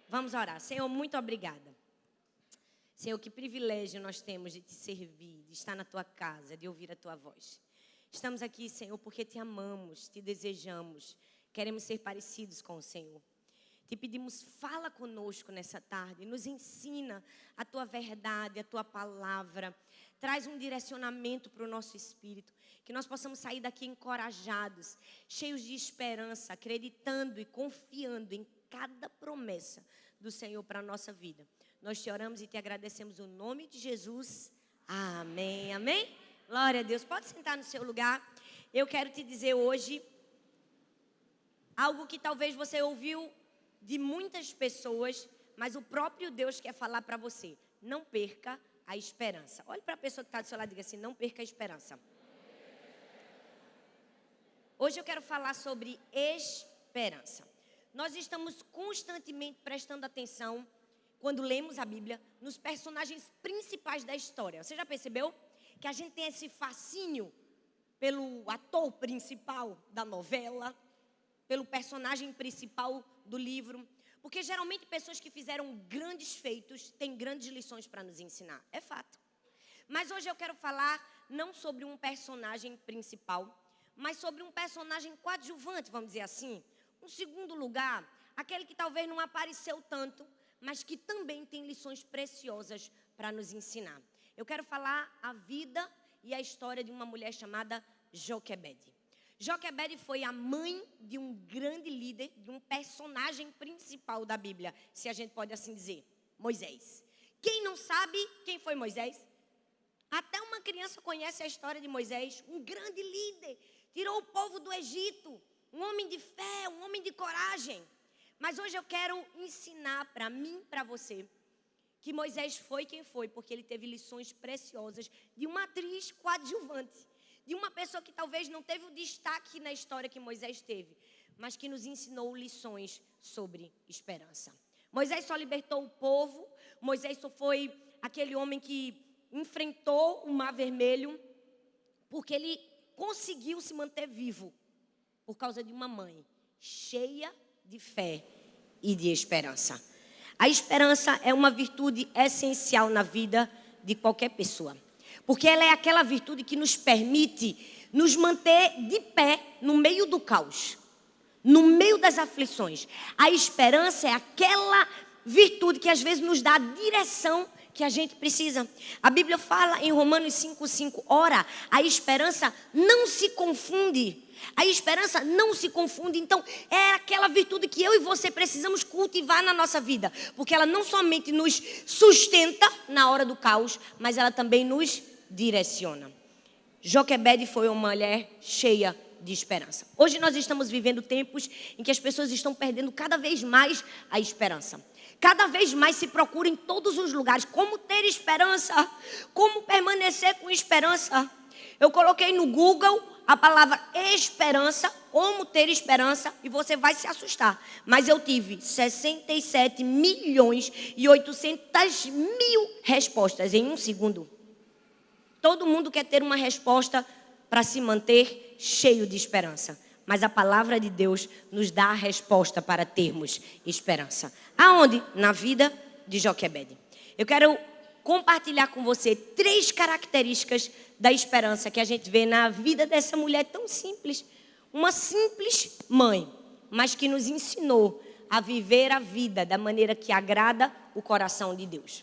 Vamos orar. Senhor, muito obrigada. Senhor, que privilégio nós temos de te servir, de estar na tua casa, de ouvir a tua voz. Estamos aqui, Senhor, porque te amamos, te desejamos, queremos ser parecidos com o Senhor. Te pedimos, fala conosco nessa tarde, nos ensina a tua verdade, a tua palavra. Traz um direcionamento para o nosso espírito, que nós possamos sair daqui encorajados, cheios de esperança, acreditando e confiando em cada promessa do Senhor para a nossa vida. Nós te oramos e te agradecemos no nome de Jesus. Amém, amém? Glória a Deus. Pode sentar no seu lugar. Eu quero te dizer hoje algo que talvez você ouviu de muitas pessoas, mas o próprio Deus quer falar para você. Não perca a esperança. Olhe para a pessoa que está do seu lado e diga assim, não perca a esperança. Hoje eu quero falar sobre esperança. Nós estamos constantemente prestando atenção, quando lemos a Bíblia, nos personagens principais da história. Você já percebeu que a gente tem esse fascínio pelo ator principal da novela, pelo personagem principal do livro? Porque geralmente pessoas que fizeram grandes feitos têm grandes lições para nos ensinar. É fato. Mas hoje eu quero falar não sobre um personagem principal, mas sobre um personagem coadjuvante, vamos dizer assim. Um segundo lugar, aquele que talvez não apareceu tanto, mas que também tem lições preciosas para nos ensinar. Eu quero falar a vida e a história de uma mulher chamada Joquebede. Joquebede foi a mãe de um grande líder, de um personagem principal da Bíblia, se a gente pode assim dizer, Moisés. Quem não sabe quem foi Moisés? Até uma criança conhece a história de Moisés, um grande líder, tirou o povo do Egito, um homem de fé, um homem de coragem. Mas hoje eu quero ensinar para mim, para você, que Moisés foi quem foi, porque ele teve lições preciosas de uma atriz coadjuvante, de uma pessoa que talvez não teve o destaque na história que Moisés teve, mas que nos ensinou lições sobre esperança. Moisés só libertou o povo, Moisés só foi aquele homem que enfrentou o Mar Vermelho, porque ele conseguiu se manter vivo, por causa de uma mãe cheia de fé e de esperança. A esperança é uma virtude essencial na vida de qualquer pessoa, porque ela é aquela virtude que nos permite nos manter de pé no meio do caos, no meio das aflições. A esperança é aquela virtude que às vezes nos dá a direção que a gente precisa. A Bíblia fala em Romanos 5:5, ora, a esperança não se confunde. A esperança não se confunde, então é aquela virtude que eu e você precisamos cultivar na nossa vida, porque ela não somente nos sustenta na hora do caos, mas ela também nos direciona. Joquebede foi uma mulher cheia de esperança. Hoje nós estamos vivendo tempos em que as pessoas estão perdendo cada vez mais a esperança. Cada vez mais se procura em todos os lugares como ter esperança, como permanecer com esperança. Eu coloquei no Google a palavra esperança, como ter esperança, e você vai se assustar. Mas eu tive 67.800.000 respostas em um segundo. Todo mundo quer ter uma resposta para se manter cheio de esperança. Mas a palavra de Deus nos dá a resposta para termos esperança. Aonde? Na vida de Joquebede. Eu quero compartilhar com você 3 características da esperança que a gente vê na vida dessa mulher tão simples. Uma simples mãe, mas que nos ensinou a viver a vida da maneira que agrada o coração de Deus.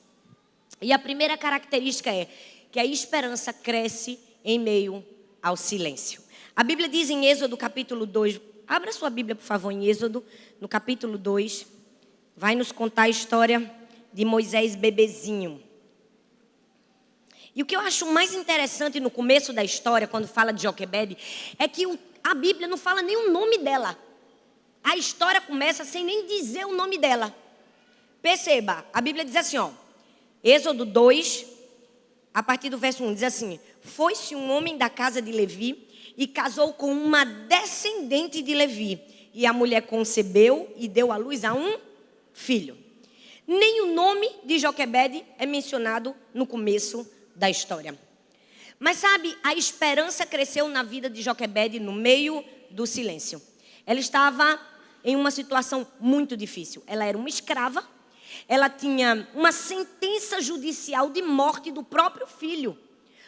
E a primeira característica é que a esperança cresce em meio ao silêncio. A Bíblia diz em Êxodo capítulo 2, abra sua Bíblia por favor em Êxodo, no capítulo 2, vai nos contar a história de Moisés bebezinho. E o que eu acho mais interessante no começo da história, quando fala de Joquebede, é que a Bíblia não fala nem o nome dela. A história começa sem nem dizer o nome dela. Perceba, a Bíblia diz assim, Êxodo 2, a partir do verso 1, diz assim, foi-se um homem da casa de Levi e casou com uma descendente de Levi. E a mulher concebeu e deu à luz a um filho. Nem o nome de Joquebede é mencionado no começo da história. Mas sabe, a esperança cresceu na vida de Joquebede no meio do silêncio. Ela estava em uma situação muito difícil. Ela era uma escrava ela tinha uma sentença judicial de morte do próprio filho.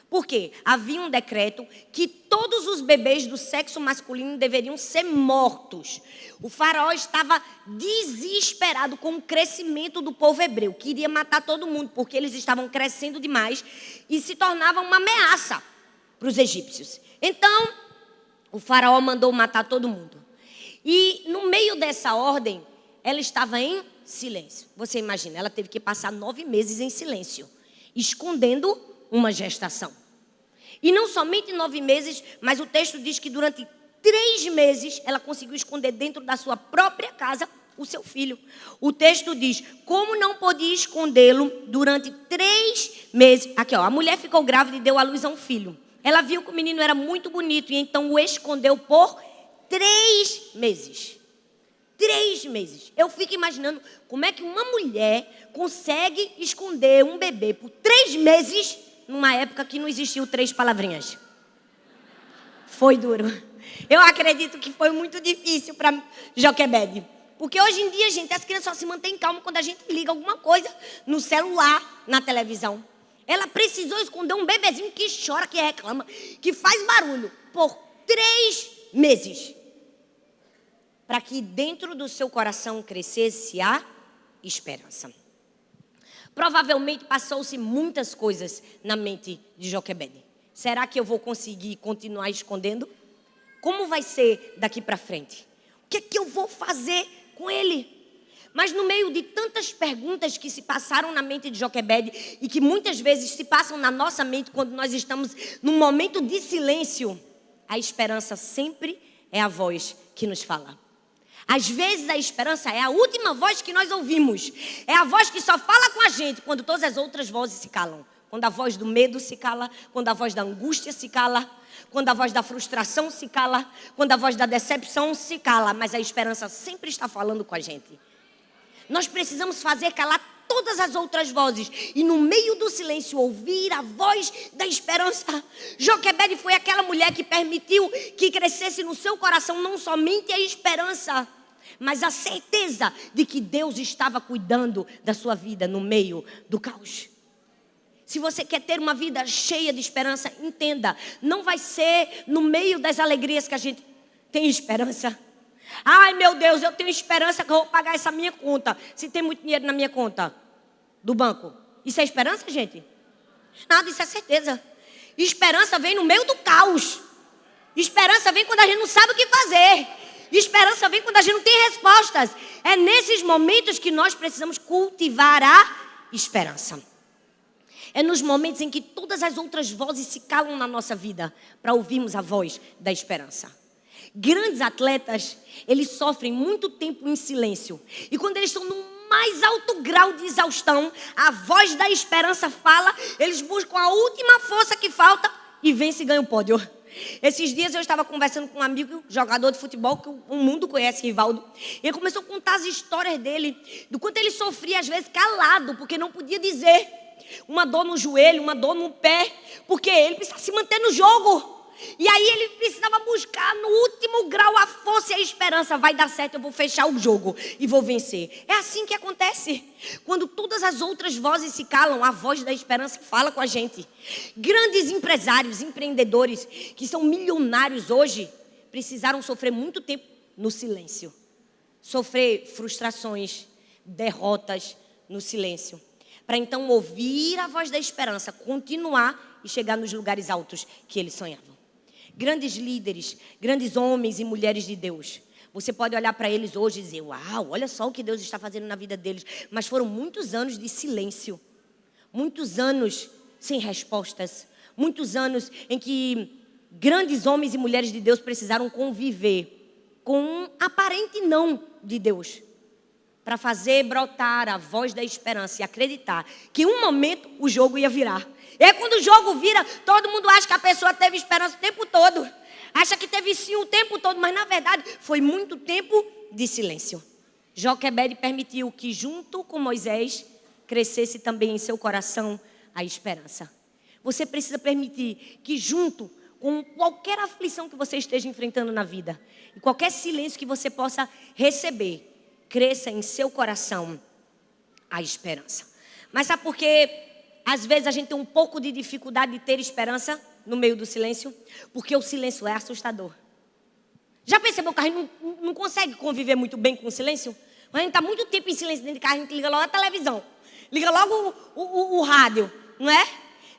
Por quê? Havia um decreto que todos os bebês do sexo masculino deveriam ser mortos. O faraó estava desesperado com o crescimento do povo hebreu. Queria matar todo mundo, porque eles estavam crescendo demais e se tornavam uma ameaça para os egípcios. Então, o faraó mandou matar todo mundo. E no meio dessa ordem, ela estava em silêncio. Você imagina, ela teve que passar 9 meses em silêncio, escondendo uma gestação. E não somente 9 meses, mas o texto diz que durante 3 meses ela conseguiu esconder dentro da sua própria casa o seu filho. O texto diz, como não podia escondê-lo durante 3 meses. Aqui, ó, a mulher ficou grávida e deu à luz a um filho. Ela viu que o menino era muito bonito e então o escondeu por 3 meses. 3 meses. Eu fico imaginando como é que uma mulher consegue esconder um bebê por 3 meses numa época que não existiu 3 palavrinhas. Foi duro. Eu acredito que foi muito difícil para Joquebede. Porque hoje em dia, gente, as crianças só se mantêm calmas quando a gente liga alguma coisa no celular, na televisão. Ela precisou esconder um bebezinho que chora, que reclama, que faz barulho por 3 meses. Para que dentro do seu coração crescesse a esperança. Provavelmente passou-se muitas coisas na mente de Joquebede. Será que eu vou conseguir continuar escondendo? Como vai ser daqui para frente? O que é que eu vou fazer com ele? Mas no meio de tantas perguntas que se passaram na mente de Joquebede e que muitas vezes se passam na nossa mente quando nós estamos num momento de silêncio, a esperança sempre é a voz que nos fala. Às vezes a esperança é a última voz que nós ouvimos. É a voz que só fala com a gente quando todas as outras vozes se calam. Quando a voz do medo se cala, quando a voz da angústia se cala, quando a voz da frustração se cala, quando a voz da decepção se cala. Mas a esperança sempre está falando com a gente. Nós precisamos fazer calar todas as outras vozes e no meio do silêncio ouvir a voz da esperança. Joquebede foi aquela mulher que permitiu que crescesse no seu coração não somente a esperança, mas a certeza de que Deus estava cuidando da sua vida no meio do caos. Se você quer ter uma vida cheia de esperança, entenda, não vai ser no meio das alegrias que a gente tem esperança. Ai, meu Deus, eu tenho esperança que eu vou pagar essa minha conta. Se tem muito dinheiro na minha conta do banco. Isso é esperança, gente? Nada, isso é certeza. Esperança vem no meio do caos. Esperança vem quando a gente não sabe o que fazer. Esperança vem quando a gente não tem respostas. É nesses momentos que nós precisamos cultivar a esperança. É nos momentos em que todas as outras vozes se calam na nossa vida para ouvirmos a voz da esperança. Grandes atletas, eles sofrem muito tempo em silêncio. E quando eles estão no mais alto grau de exaustão, a voz da esperança fala, eles buscam a última força que falta e vencem e ganham o pódio. Esses dias eu estava conversando com um amigo, jogador de futebol, que o mundo conhece, Rivaldo. E ele começou a contar as histórias dele, do quanto ele sofria, às vezes, calado, porque não podia dizer. Uma dor no joelho, uma dor no pé, porque ele precisava se manter no jogo. E aí ele precisava buscar no último grau a força e a esperança. Vai dar certo, eu vou fechar o jogo e vou vencer. É assim que acontece. Quando todas as outras vozes se calam, a voz da esperança fala com a gente. Grandes empresários, empreendedores, que são milionários hoje, precisaram sofrer muito tempo no silêncio. Sofrer frustrações, derrotas no silêncio. Para então ouvir a voz da esperança, continuar e chegar nos lugares altos que eles sonhavam. Grandes líderes, grandes homens e mulheres de Deus. Você pode olhar para eles hoje e dizer, uau, olha só o que Deus está fazendo na vida deles. Mas foram muitos anos de silêncio. Muitos anos sem respostas. Muitos anos em que grandes homens e mulheres de Deus precisaram conviver com um aparente não de Deus. Para fazer brotar a voz da esperança e acreditar que em um momento o jogo ia virar. E aí quando o jogo vira, todo mundo acha que a pessoa teve esperança o tempo todo. Acha que teve sim o tempo todo, mas na verdade foi muito tempo de silêncio. Joquebede permitiu que junto com Moisés crescesse também em seu coração a esperança. Você precisa permitir que junto com qualquer aflição que você esteja enfrentando na vida, e qualquer silêncio que você possa receber, cresça em seu coração a esperança. Mas sabe por que às vezes a gente tem um pouco de dificuldade de ter esperança no meio do silêncio? Porque o silêncio é assustador. Já percebeu que a gente não consegue conviver muito bem com o silêncio? A gente está muito tempo em silêncio dentro de casa, a gente liga logo a televisão, liga logo o rádio, não é?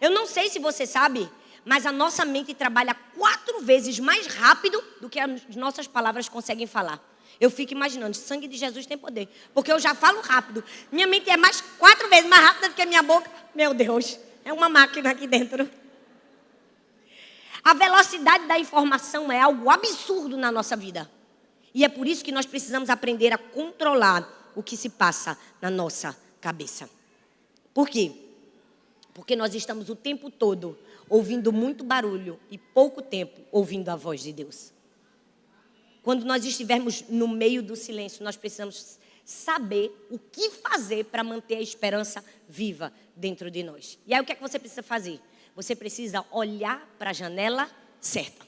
Eu não sei se você sabe, mas a nossa mente trabalha 4 vezes mais rápido do que as nossas palavras conseguem falar. Eu fico imaginando, o sangue de Jesus tem poder, porque eu já falo rápido. Minha mente é 4 vezes mais rápida do que a minha boca. Meu Deus, é uma máquina aqui dentro. A velocidade da informação é algo absurdo na nossa vida. E é por isso que nós precisamos aprender a controlar o que se passa na nossa cabeça. Por quê? Porque nós estamos o tempo todo ouvindo muito barulho e pouco tempo ouvindo a voz de Deus. Quando nós estivermos no meio do silêncio, nós precisamos saber o que fazer para manter a esperança viva dentro de nós. E aí o que é que você precisa fazer? Você precisa olhar para a janela certa.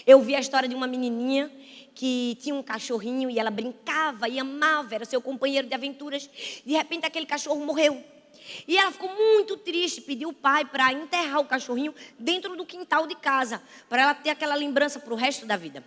Eu vi a história de uma menininha que tinha um cachorrinho e ela brincava e amava, era seu companheiro de aventuras. De repente aquele cachorro morreu. E ela ficou muito triste, pediu o pai para enterrar o cachorrinho dentro do quintal de casa, para ela ter aquela lembrança para o resto da vida.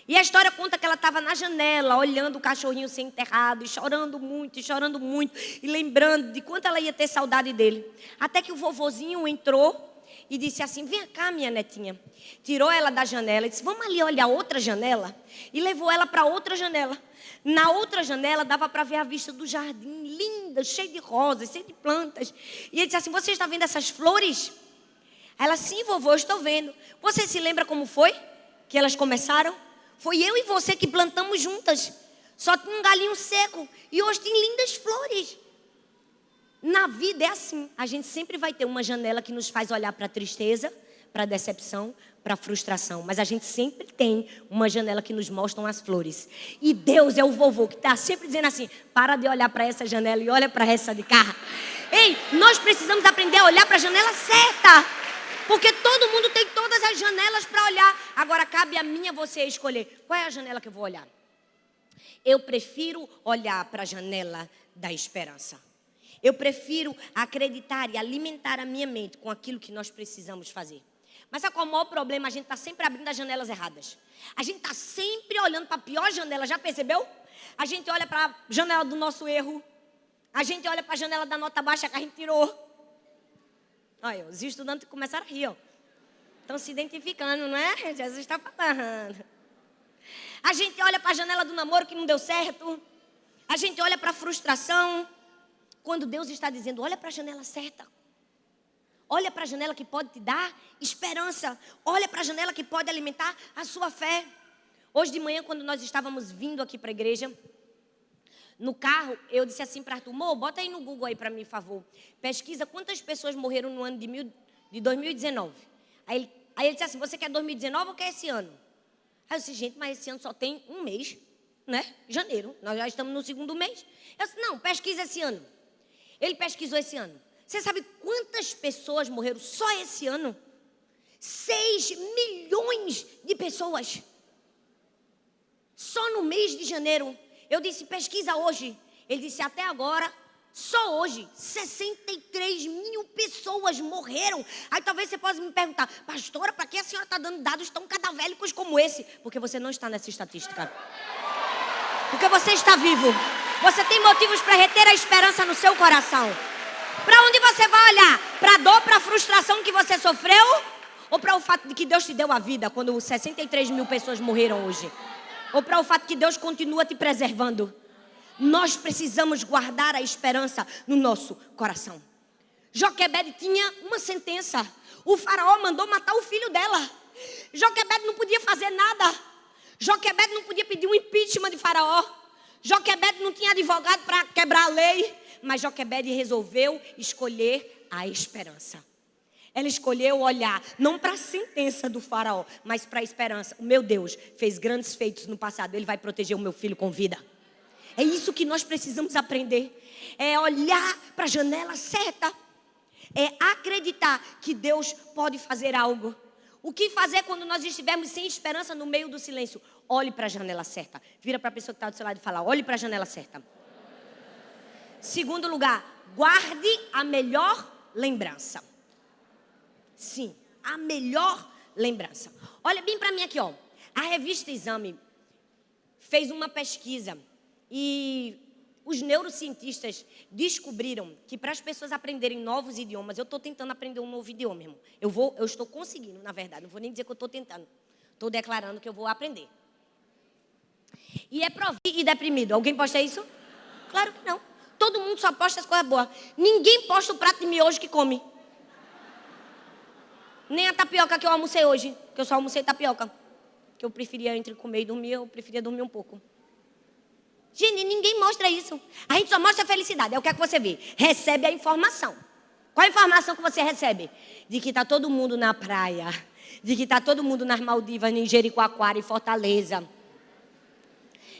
E a história conta que ela estava na janela, olhando o cachorrinho ser enterrado, e chorando muito, e lembrando de quanto ela ia ter saudade dele. Até que o vovozinho entrou e disse assim: vem cá, minha netinha. Tirou ela da janela e disse: vamos ali olhar outra janela. E levou ela para outra janela. Na outra janela dava para ver a vista do jardim, linda, cheio de rosas, cheio de plantas. E ele disse assim: você está vendo essas flores? Ela: sim, vovô, eu estou vendo. Você se lembra como foi que elas começaram? Foi eu e você que plantamos juntas. Só tinha um galinho seco e hoje tem lindas flores. Na vida é assim. A gente sempre vai ter uma janela que nos faz olhar para a tristeza, para a decepção, para a frustração. Mas a gente sempre tem uma janela que nos mostra as flores. E Deus é o vovô que está sempre dizendo assim: para de olhar para essa janela e olha para essa de cá. Ei, nós precisamos aprender a olhar para a janela certa. Porque todo mundo tem todas as janelas para olhar. Agora cabe a mim e a você escolher qual é a janela que eu vou olhar. Eu prefiro olhar para a janela da esperança. Eu prefiro acreditar e alimentar a minha mente com aquilo que nós precisamos fazer. Mas sabe qual é o maior problema? A gente está sempre abrindo as janelas erradas. A gente está sempre olhando para a pior janela, já percebeu? A gente olha para a janela do nosso erro. A gente olha para a janela da nota baixa que a gente tirou. Olha, os estudantes começaram a rir, ó. Estão se identificando, não é? Jesus está falando. A gente olha para a janela do namoro que não deu certo. A gente olha para a frustração. Quando Deus está dizendo: olha para a janela certa. Olha para a janela que pode te dar esperança. Olha para a janela que pode alimentar a sua fé. Hoje de manhã, quando nós estávamos vindo aqui para a igreja, no carro, eu disse assim para Arthur: Mô, bota aí no Google aí para mim, por favor. Pesquisa quantas pessoas morreram no ano de 2019. Aí ele disse assim: você quer 2019 ou quer esse ano? Aí eu disse: gente, mas esse ano só tem um mês, né? Janeiro, nós já estamos no 2º mês. Eu disse: não, pesquisa esse ano. Ele pesquisou esse ano. Você sabe quantas pessoas morreram só esse ano? 6 milhões de pessoas. Só no mês de janeiro. Eu disse: pesquisa hoje. Ele disse: até agora, só hoje, 63 mil pessoas morreram. Aí talvez você possa me perguntar: pastora, para que a senhora está dando dados tão cadavélicos como esse? Porque você não está nessa estatística. Porque você está vivo. Você tem motivos para reter a esperança no seu coração. Para onde você vai olhar? Para a dor, para a frustração que você sofreu? Ou para o fato de que Deus te deu a vida quando 63 mil pessoas morreram hoje? Ou para o fato que Deus continua te preservando? Nós precisamos guardar a esperança no nosso coração. Joquebede tinha uma sentença. O faraó mandou matar o filho dela. Joquebede não podia fazer nada. Joquebede não podia pedir um impeachment de faraó. Joquebede não tinha advogado para quebrar a lei. Mas Joquebede resolveu escolher a esperança. Ela escolheu olhar, não para a sentença do faraó, mas para a esperança. O meu Deus fez grandes feitos no passado, Ele vai proteger o meu filho com vida. É isso que nós precisamos aprender. É olhar para a janela certa. É acreditar que Deus pode fazer algo. O que fazer quando nós estivermos sem esperança no meio do silêncio? Olhe para a janela certa. Vira para a pessoa que está do seu lado e fala: olhe para a janela certa. Segundo lugar, guarde a melhor lembrança. Sim, a melhor lembrança. Olha bem para mim aqui, ó. A revista Exame fez uma pesquisa e os neurocientistas descobriram que para as pessoas aprenderem novos idiomas, eu estou tentando aprender um novo idioma, irmão. Eu estou conseguindo, na verdade. Não vou nem dizer que eu estou tentando. Estou declarando que eu vou aprender. E é provido e deprimido. Alguém posta isso? Claro que não. Todo mundo só posta as coisas boas. Ninguém posta o prato de miojo que come. Nem a tapioca que eu almocei hoje. Que eu só almocei tapioca. Que eu preferia entre comer e dormir, eu preferia dormir um pouco. Gente, ninguém mostra isso. A gente só mostra a felicidade. É o que é que você vê. Recebe a informação. Qual a informação que você recebe? De que está todo mundo na praia. De que está todo mundo nas Maldivas, em Jericoacoara, em Fortaleza.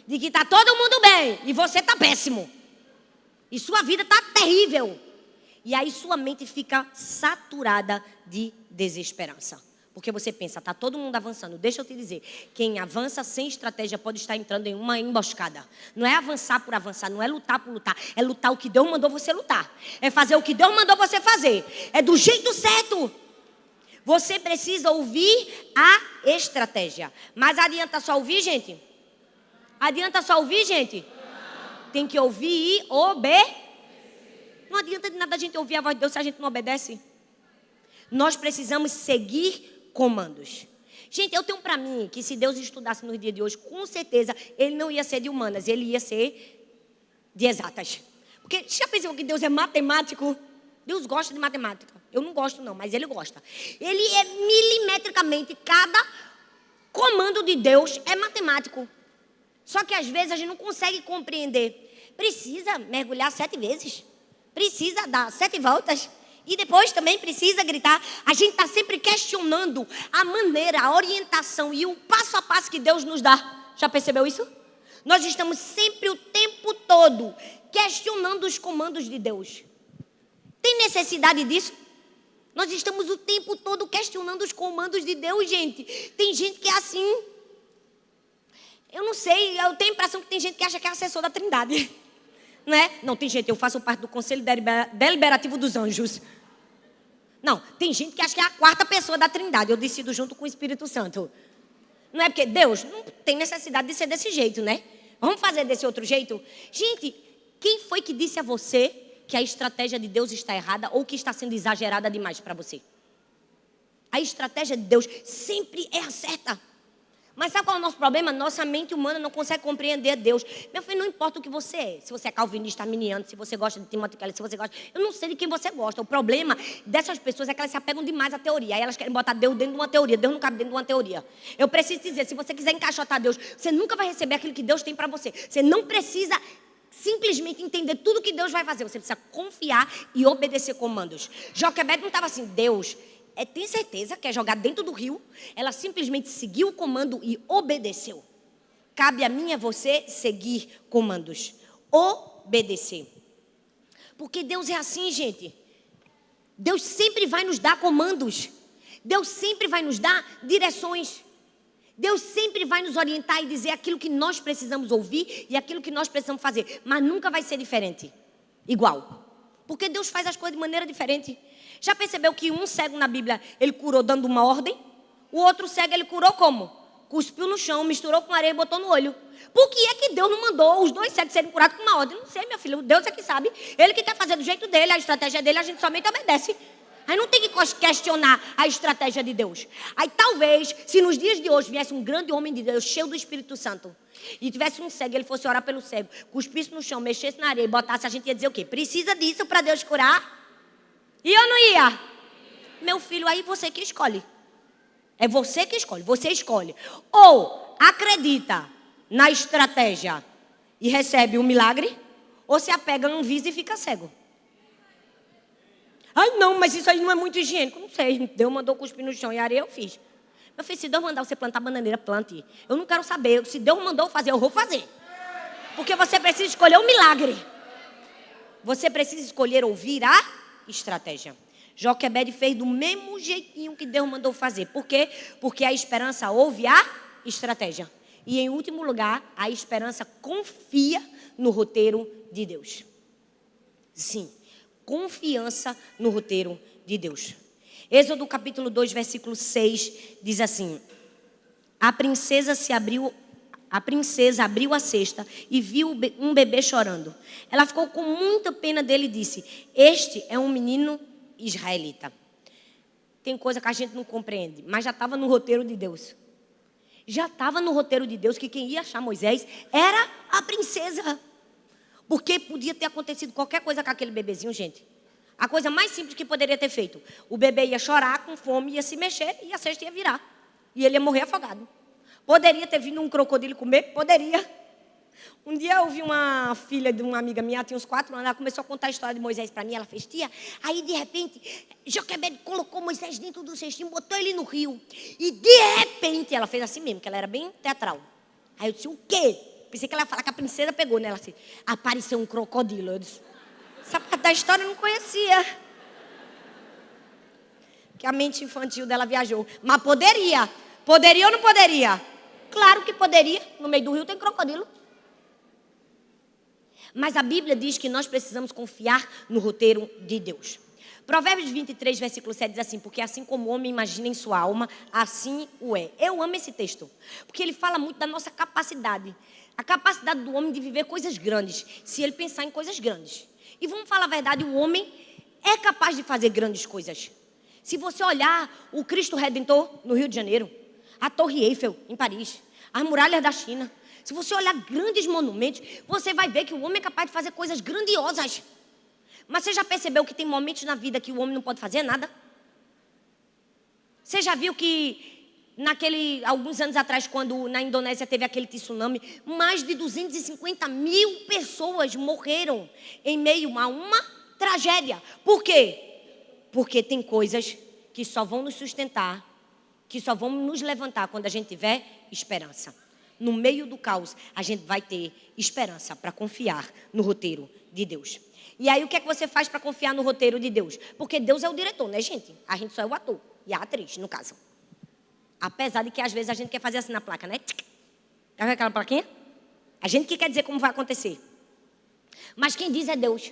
De que está todo mundo bem. E você está péssimo. E sua vida está terrível. E aí sua mente fica saturada de desesperança. Porque você pensa, está todo mundo avançando. Deixa eu te dizer, quem avança sem estratégia pode estar entrando em uma emboscada. Não é avançar por avançar, não é lutar por lutar. É lutar o que Deus mandou você lutar. É fazer o que Deus mandou você fazer. É do jeito certo. Você precisa ouvir a estratégia. Mas adianta só ouvir, gente? Adianta só ouvir, gente? Tem que ouvir e obedecer. Não adianta de nada a gente ouvir a voz de Deus se a gente não obedece. Nós precisamos seguir comandos. Gente, eu tenho para mim que se Deus estudasse no dia de hoje, com certeza, ele não ia ser de humanas, ele ia ser de exatas. Porque já pensou que Deus é matemático? Deus gosta de matemática. Eu não gosto não, mas ele gosta. Ele é milimetricamente, cada comando de Deus é matemático. Só que às vezes a gente não consegue compreender. Precisa mergulhar 7 vezes. Precisa dar 7 voltas. E depois também precisa gritar. A gente está sempre questionando a maneira, a orientação e o passo a passo que Deus nos dá. Já percebeu isso? Nós estamos sempre o tempo todo questionando os comandos de Deus. Tem necessidade disso? Nós estamos o tempo todo questionando os comandos de Deus, gente. Tem gente que é assim. Eu não sei, eu tenho a impressão que tem gente que acha que é assessor da Trindade. Não é? Não, tem gente, eu faço parte do Conselho Deliberativo dos Anjos. Não, tem gente que acha que é a 4ª pessoa da Trindade. Eu decido junto com o Espírito Santo. Não é porque Deus não tem necessidade de ser desse jeito, né? Vamos fazer desse outro jeito? Gente, quem foi que disse a você que a estratégia de Deus está errada ou que está sendo exagerada demais para você? A estratégia de Deus sempre é a certa. Mas sabe qual é o nosso problema? Nossa mente humana não consegue compreender Deus. Meu filho, não importa o que você é. Se você é calvinista, arminiano, se você gosta de Timothy Keller, se você gosta... Eu não sei de quem você gosta. O problema dessas pessoas é que elas se apegam demais à teoria. Aí elas querem botar Deus dentro de uma teoria. Deus não cabe dentro de uma teoria. Eu preciso dizer, se você quiser encaixotar Deus, você nunca vai receber aquilo que Deus tem para você. Você não precisa simplesmente entender tudo que Deus vai fazer. Você precisa confiar e obedecer comandos. Joquebede não estava assim, Deus... tem certeza que é jogar dentro do rio. Ela simplesmente seguiu o comando e obedeceu. Cabe a mim e a você seguir comandos. Obedecer. Porque Deus é assim, gente. Deus sempre vai nos dar comandos. Deus sempre vai nos dar direções. Deus sempre vai nos orientar e dizer aquilo que nós precisamos ouvir e aquilo que nós precisamos fazer. Mas nunca vai ser diferente. Igual. Porque Deus faz as coisas de maneira diferente. Já percebeu que um cego na Bíblia, ele curou dando uma ordem? O outro cego, ele curou como? Cuspiu no chão, misturou com areia e botou no olho. Por que é que Deus não mandou os 2 cegos serem curados com uma ordem? Não sei, meu filho, Deus é que sabe. Ele que quer fazer do jeito dele, a estratégia dele, a gente somente obedece. Aí não tem que questionar a estratégia de Deus. Aí talvez, se nos dias de hoje viesse um grande homem de Deus, cheio do Espírito Santo, e tivesse um cego, ele fosse orar pelo cego, cuspisse no chão, mexesse na areia e botasse, a gente ia dizer o quê? Precisa disso para Deus curar? Ia ou não ia? Meu filho, aí você que escolhe. É você que escolhe, você escolhe. Ou acredita na estratégia e recebe um milagre, ou se apega a um viso e fica cego. Ai não, mas isso aí não é muito higiênico. Não sei, Deus mandou cuspir no chão e areia, eu fiz. Meu filho, se Deus mandar você plantar bananeira, plante. Eu não quero saber, se Deus mandou fazer, eu vou fazer. Porque você precisa escolher um milagre. Você precisa escolher ouvir a estratégia. Joquebede fez do mesmo jeitinho que Deus mandou fazer. Por quê? Porque a esperança ouve a estratégia. E em último lugar, a esperança confia no roteiro de Deus. Sim, confiança no roteiro de Deus. Êxodo capítulo 2, versículo 6, diz assim: A princesa abriu a cesta e viu um bebê chorando. Ela ficou com muita pena dele e disse: Este é um menino israelita. Tem coisa que a gente não compreende, mas já estava no roteiro de Deus. Já estava no roteiro de Deus que quem ia achar Moisés era a princesa. Porque podia ter acontecido qualquer coisa com aquele bebezinho, gente. A coisa mais simples que poderia ter feito. O bebê ia chorar com fome, ia se mexer e a cesta ia virar. E ele ia morrer afogado. Poderia ter vindo um crocodilo comer? Poderia. Um dia eu vi uma filha de uma amiga minha, tinha uns 4 anos, ela começou a contar a história de Moisés para mim, ela fez: tia, aí de repente, Joquebede colocou Moisés dentro do cestinho, botou ele no rio, e de repente, ela fez assim mesmo, que ela era bem teatral. Aí eu disse: o quê? Pensei que ela ia falar que a princesa pegou nela assim, apareceu um crocodilo. Eu disse: essa parte da história eu não conhecia. Que a mente infantil dela viajou. Mas poderia. Poderia ou não poderia? Claro que poderia. No meio do rio tem crocodilo. Mas a Bíblia diz que nós precisamos confiar no roteiro de Deus. Provérbios 23, versículo 7 diz assim: porque assim como o homem imagina em sua alma, assim o é. Eu amo esse texto, porque ele fala muito da nossa capacidade. A capacidade do homem de viver coisas grandes, se ele pensar em coisas grandes. E vamos falar a verdade, o homem é capaz de fazer grandes coisas. Se você olhar o Cristo Redentor no Rio de Janeiro, a Torre Eiffel em Paris, as muralhas da China, se você olhar grandes monumentos, você vai ver que o homem é capaz de fazer coisas grandiosas. Mas você já percebeu que tem momentos na vida que o homem não pode fazer nada? Você já viu que alguns anos atrás, quando na Indonésia teve aquele tsunami, mais de 250 mil pessoas morreram em meio a uma tragédia. Por quê? Porque tem coisas que só vão nos sustentar, que só vão nos levantar quando a gente tiver esperança. No meio do caos, a gente vai ter esperança para confiar no roteiro de Deus. E aí, o que é que você faz para confiar no roteiro de Deus? Porque Deus é o diretor, né, gente? A gente só é o ator e a atriz, no caso. Apesar de que, às vezes, a gente quer fazer assim na placa, né? Tá vendo aquela plaquinha? A gente que quer dizer como vai acontecer. Mas quem diz é Deus.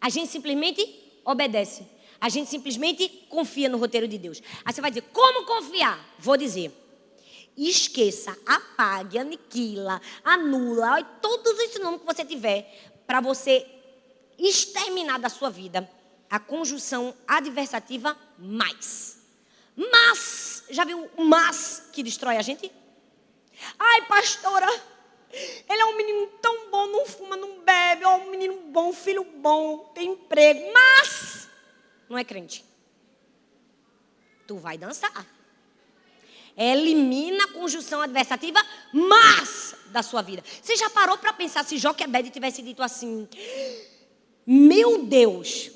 A gente simplesmente obedece. A gente simplesmente confia no roteiro de Deus. Aí você vai dizer: como confiar? Vou dizer: esqueça, apague, aniquila, anula, todos os nomes que você tiver, para você exterminar da sua vida a conjunção adversativa mais. Mas, já viu o mas que destrói a gente? Ai, pastora, ele é um menino tão bom, não fuma, não bebe, é um menino bom, filho bom, tem emprego, mas não é crente. Tu vai dançar. Elimina a conjunção adversativa, mas da sua vida. Você já parou para pensar se Joquebede tivesse dito assim: meu Deus,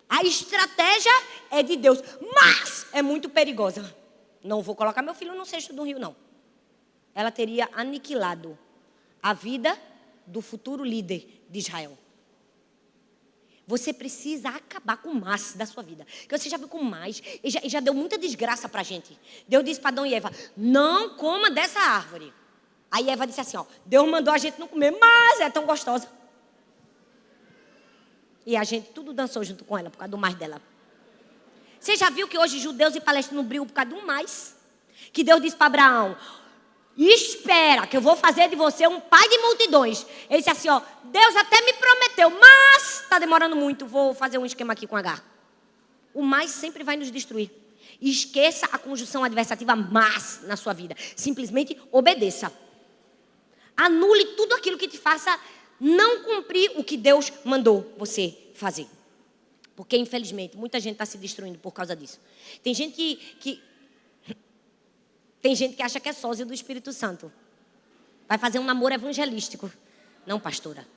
a estratégia é de Deus, mas é muito perigosa. Não vou colocar meu filho no cesto do rio, não. Ela teria aniquilado a vida do futuro líder de Israel. Você precisa acabar com o mas da sua vida. Porque você já viu com o mais, e já deu muita desgraça pra gente. Deus disse para Adão e Eva: não coma dessa árvore. Aí Eva disse assim: ó, Deus mandou a gente não comer, mas é tão gostosa. E a gente tudo dançou junto com ela, por causa do mais dela. Você já viu que hoje judeus e palestinos brigam por causa do mais? Que Deus disse para Abraão: espera, que eu vou fazer de você um pai de multidões. Ele disse assim: ó, Deus até me prometeu, mas está demorando muito, vou fazer um esquema aqui com H. O mais sempre vai nos destruir. Esqueça a conjunção adversativa mas na sua vida. Simplesmente obedeça. Anule tudo aquilo que te faça não cumprir o que Deus mandou você fazer. Porque, infelizmente, muita gente está se destruindo por causa disso. Tem gente Tem gente que acha que é sósia do Espírito Santo. Vai fazer um namoro evangelístico. Não, pastora.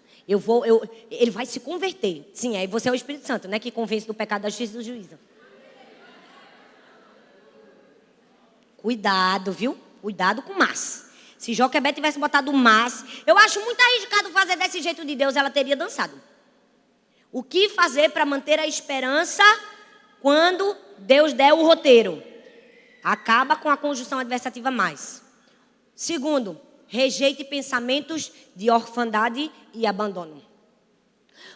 Ele vai se converter. Sim, aí você é o Espírito Santo, né? Que convence do pecado, da justiça e do juízo. Cuidado, viu? Cuidado com o mas. Se Joquebede tivesse botado o mas, eu acho muito arriscado fazer desse jeito de Deus, ela teria dançado. O que fazer para manter a esperança quando Deus der o roteiro? Acaba com a conjunção adversativa mais. Segundo, rejeite pensamentos de orfandade e abandono.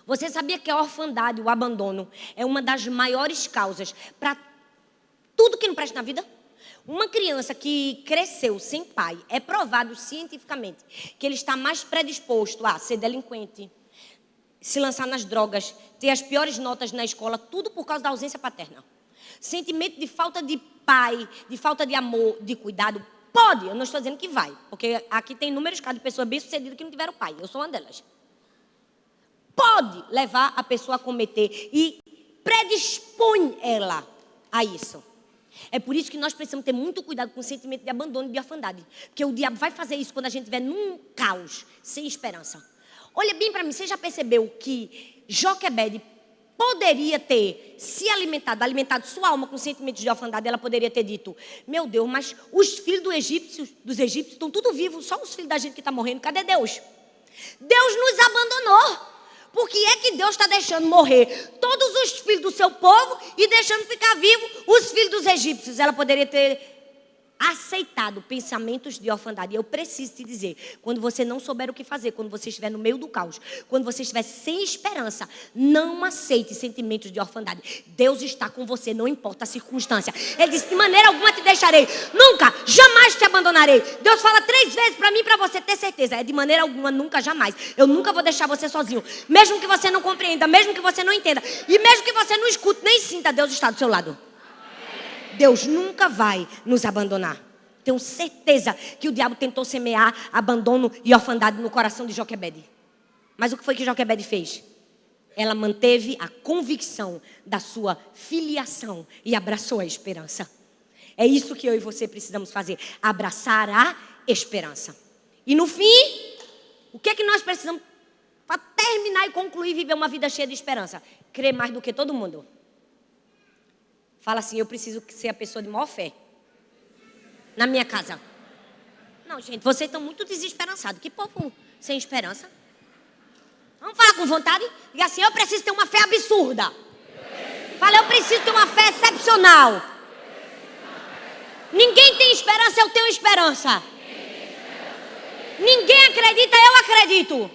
Você sabia que a orfandade, o abandono, é uma das maiores causas para tudo que não presta na vida? Uma criança que cresceu sem pai, é provado cientificamente que ele está mais predisposto a ser delinquente, se lançar nas drogas, ter as piores notas na escola, tudo por causa da ausência paterna. Sentimento de falta de pai, de falta de amor, de cuidado, pode, eu não estou dizendo que vai, porque aqui tem inúmeros casos de pessoas bem-sucedidas que não tiveram pai, eu sou uma delas. Pode levar a pessoa a cometer e predispõe ela a isso. É por isso que nós precisamos ter muito cuidado com o sentimento de abandono e de orfandade. Porque o diabo vai fazer isso quando a gente estiver num caos, sem esperança. Olha bem para mim, você já percebeu que Joquebede poderia ter se alimentado sua alma com sentimentos de orfandade? Ela poderia ter dito, meu Deus, mas os filhos dos egípcios estão tudo vivos, só os filhos da gente que está morrendo, cadê Deus? Deus nos abandonou. Por que é que Deus está deixando morrer todos os filhos do seu povo e deixando ficar vivos os filhos dos egípcios? Ela poderia ter aceitado pensamentos de orfandade. Eu preciso te dizer, quando você não souber o que fazer, quando você estiver no meio do caos, quando você estiver sem esperança, não aceite sentimentos de orfandade. Deus está com você, não importa a circunstância. Ele disse, de maneira alguma te deixarei, nunca, jamais te abandonarei. Deus fala 3 vezes para mim, para você ter certeza, é de maneira alguma, nunca, jamais. Eu nunca vou deixar você sozinho, mesmo que você não compreenda, mesmo que você não entenda, e mesmo que você não escute, nem sinta, Deus está do seu lado. Deus nunca vai nos abandonar. Tenho certeza que o diabo tentou semear abandono e orfandade no coração de Joquebede. Mas o que foi que Joquebede fez? Ela manteve a convicção da sua filiação e abraçou a esperança. É isso que eu e você precisamos fazer. Abraçar a esperança. E no fim, o que é que nós precisamos para terminar e concluir e viver uma vida cheia de esperança? Crer mais do que todo mundo. Fala assim, eu preciso ser a pessoa de maior fé na minha casa. Não, gente, vocês estão muito desesperançados. Que povo sem esperança. Vamos falar com vontade? Diga assim, eu preciso ter uma fé absurda. Fala, eu preciso ter uma fé excepcional. Ninguém tem esperança, eu tenho esperança. Ninguém acredita, eu acredito.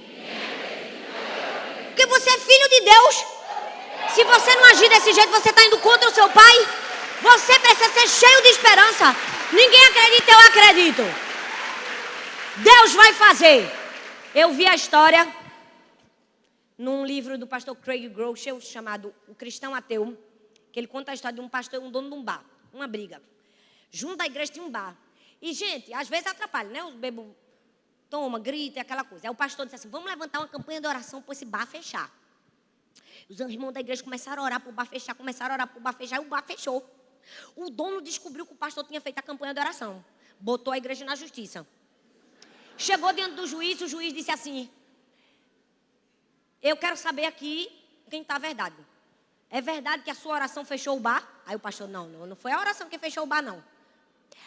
Porque você é filho de Deus. Se você não agir desse jeito, você está indo contra o seu pai. Você precisa ser cheio de esperança. Ninguém acredita, eu acredito. Deus vai fazer. Eu vi a história num livro do pastor Craig Groeschel, chamado O Cristão Ateu, que ele conta a história de um pastor, um dono de um bar, uma briga. Junto à igreja tinha um bar. E, gente, às vezes atrapalha, né? Os bebos toma, grita, aquela coisa. Aí o pastor disse assim, vamos levantar uma campanha de oração para esse bar fechar. Os irmãos da igreja começaram a orar para o bar fechar, e o bar fechou. O dono descobriu que o pastor tinha feito a campanha de oração. Botou a igreja na justiça. Chegou diante do juiz, o juiz disse assim, eu quero saber aqui quem está a verdade. É verdade que a sua oração fechou o bar? Aí o pastor, não foi a oração que fechou o bar, não.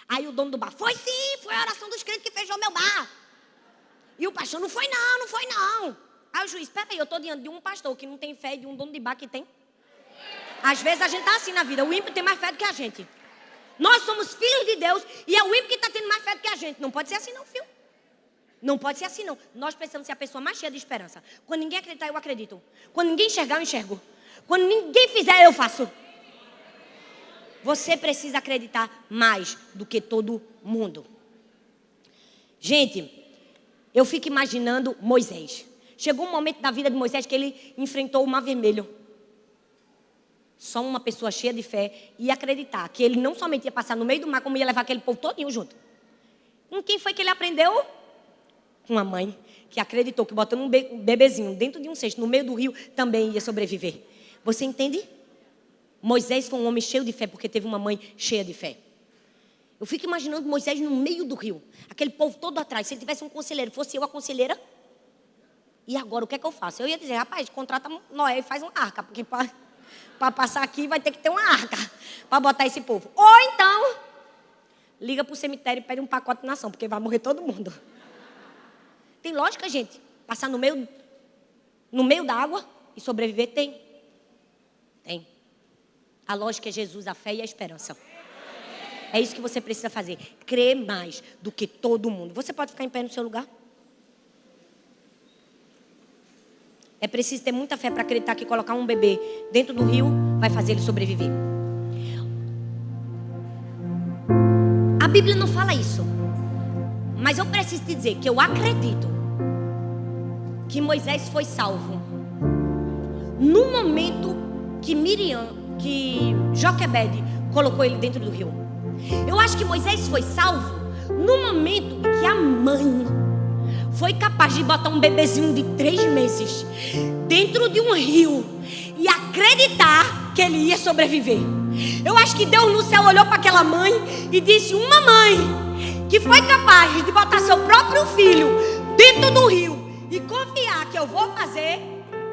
Aí o dono do bar, foi sim, foi a oração dos crentes que fechou meu bar. E o pastor, não foi não. Aí o juiz, peraí, eu estou diante de um pastor que não tem fé e de um dono de bar que tem. Às vezes a gente está assim na vida, o ímpio tem mais fé do que a gente. Nós somos filhos de Deus e é o ímpio que está tendo mais fé do que a gente. Não pode ser assim não, filho. Não pode ser assim não. Nós precisamos ser a pessoa mais cheia de esperança. Quando ninguém acreditar, eu acredito. Quando ninguém enxergar, eu enxergo. Quando ninguém fizer, eu faço. Você precisa acreditar mais do que todo mundo. Gente, eu fico imaginando Moisés. Chegou um momento na vida de Moisés que ele enfrentou o Mar Vermelho. Só uma pessoa cheia de fé ia acreditar que ele não somente ia passar no meio do mar, como ia levar aquele povo todinho junto. Com quem foi que ele aprendeu? Com a mãe, que acreditou que botando um bebezinho dentro de um cesto, no meio do rio, também ia sobreviver. Você entende? Moisés foi um homem cheio de fé, porque teve uma mãe cheia de fé. Eu fico imaginando Moisés no meio do rio, aquele povo todo atrás. Se ele tivesse um conselheiro, fosse eu a conselheira, e agora o que é que eu faço? Eu ia dizer, rapaz, contrata Noé e faz uma arca, porque para passar aqui vai ter que ter uma arca para botar esse povo. Ou então, liga para o cemitério e pede um pacote de nação, porque vai morrer todo mundo. Tem lógica, gente? Passar no meio da água e sobreviver? Tem. A lógica é Jesus, a fé e a esperança. É isso que você precisa fazer. Crer mais do que todo mundo. Você pode ficar em pé no seu lugar? É preciso ter muita fé para acreditar que colocar um bebê dentro do rio vai fazer ele sobreviver. A Bíblia não fala isso. Mas eu preciso te dizer que eu acredito que Moisés foi salvo no momento que Joquebede colocou ele dentro do rio. Eu acho que Moisés foi salvo no momento em que a mãe foi capaz de botar um bebezinho de 3 meses dentro de um rio e acreditar que ele ia sobreviver. Eu acho que Deus no céu olhou para aquela mãe e disse: uma mãe que foi capaz de botar seu próprio filho dentro do rio e confiar que eu vou fazer,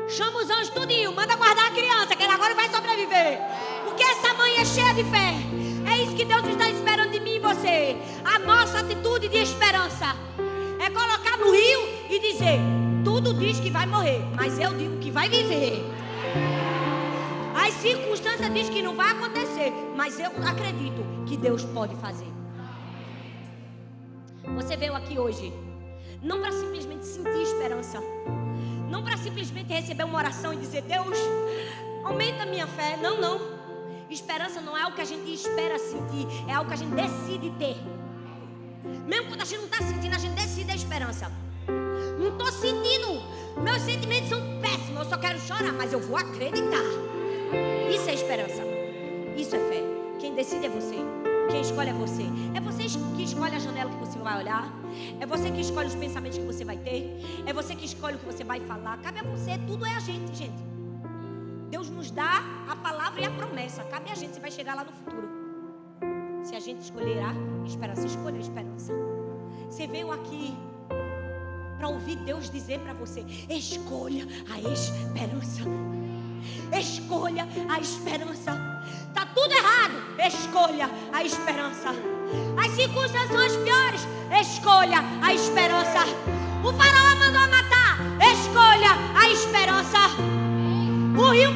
chama os anjos tudinho, manda guardar a criança, que ele agora vai sobreviver. Porque essa mãe é cheia de fé. É isso que Deus está esperando de mim e você. A nossa atitude de esperança é colocar no rio e dizer: tudo diz que vai morrer, mas eu digo que vai viver. As circunstâncias dizem que não vai acontecer, mas eu acredito que Deus pode fazer. Você veio aqui hoje não para simplesmente sentir esperança, não para simplesmente receber uma oração e dizer: Deus, aumenta a minha fé. Não, não. Esperança não é algo que a gente espera sentir, é algo que a gente decide ter. Mesmo quando a gente não está sentindo, a gente decide a esperança. Não estou sentindo, meus sentimentos são péssimos, eu só quero chorar, mas eu vou acreditar. Isso é esperança, isso é fé. Quem decide é você, quem escolhe é você. É você que escolhe a janela que você vai olhar, é você que escolhe os pensamentos que você vai ter, é você que escolhe o que você vai falar. Cabe a você, tudo é a gente. Deus nos dá a palavra e a promessa. Cabe a gente se vai chegar lá no futuro. Se a gente escolher a esperança, escolha a esperança. Você veio aqui para ouvir Deus dizer para você: escolha a esperança. Escolha a esperança. Tá tudo errado, escolha a esperança. As circunstâncias são as piores, escolha a esperança. O faraó mandou matar, escolha a esperança. O rio